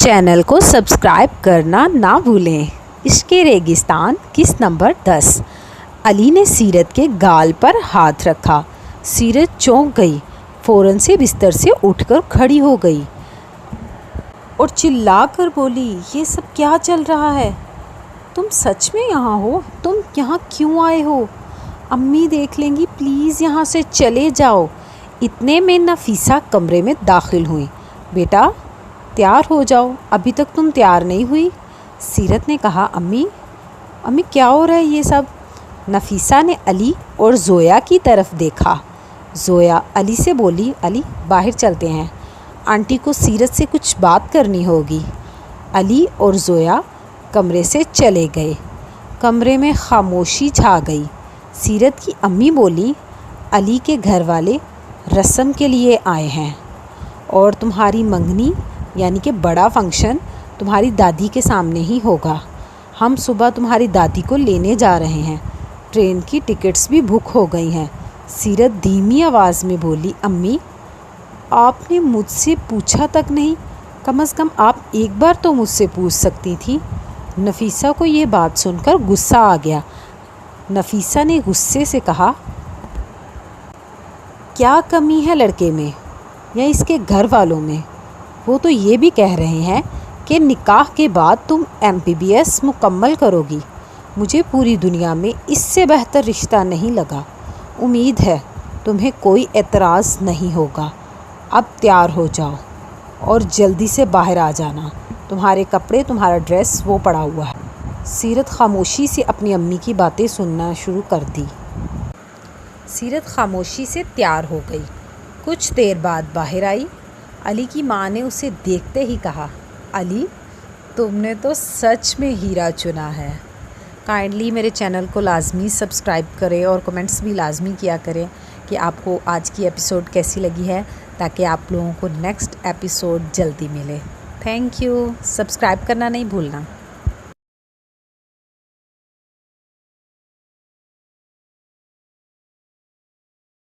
Channel को subscribe करना ना भूलें। इश्क़ रेगिस्तान किस नंबर 10। अली ने सीरत के गाल पर हाथ रखा। सीरत चौंक गई, फ़ौरन से बिस्तर से उठकर खड़ी हो गई और चिल्ला कर बोली, ये सब क्या चल रहा है? तुम सच में यहाँ हो? तुम यहाँ क्यों आए हो? अम्मी देख लेंगी, प्लीज़ यहाँ से चले जाओ। इतने में नफीसा कमरे में दाखिल हुई। बेटा तैयार हो जाओ, अभी तक तुम तैयार नहीं हुई। सीरत ने कहा, अम्मी क्या हो रहा है ये सब? नफीसा ने अली और ज़ोया की तरफ देखा। ज़ोया अली से बोली, अली बाहर चलते हैं, आंटी को सीरत से कुछ बात करनी होगी। अली और ज़ोया कमरे से चले गए। कमरे में खामोशी छा गई। सीरत की अम्मी बोली, अली के घर वाले रस्म के लिए आए हैं और तुम्हारी मंगनी यानी कि बड़ा फंक्शन तुम्हारी दादी के सामने ही होगा। हम सुबह तुम्हारी दादी को लेने जा रहे हैं। ट्रेन की टिकट्स भी बुक हो गई हैं। सीरत धीमी आवाज़ में बोली, अम्मी आपने मुझसे पूछा तक नहीं, कम से कम आप एक बार तो मुझसे पूछ सकती थी। नफीसा को ये बात सुनकर गुस्सा आ गया। नफीसा ने गुस्से से कहा, क्या कमी है लड़के में या इसके घर वालों में? वो तो ये भी कह रहे हैं कि निकाह के बाद तुम MBBS मुकम्मल करोगी। मुझे पूरी दुनिया में इससे बेहतर रिश्ता नहीं लगा। उम्मीद है तुम्हें कोई एतराज़ नहीं होगा। अब तैयार हो जाओ और जल्दी से बाहर आ जाना। तुम्हारे कपड़े, तुम्हारा ड्रेस वो पड़ा हुआ है। सीरत खामोशी से अपनी अम्मी की बातें सुनना शुरू कर दी। सीरत खामोशी से तैयार हो गई। कुछ देर बाद बाहर आई। अली की माँ ने उसे देखते ही कहा, अली तुमने तो सच में हीरा चुना है। काइंडली मेरे चैनल को लाजमी सब्सक्राइब करें और कमेंट्स भी लाजमी किया करें कि आपको आज की एपिसोड कैसी लगी है, ताकि आप लोगों को नेक्स्ट एपिसोड जल्दी मिले। Thank you. सब्सक्राइब करना नहीं भूलना।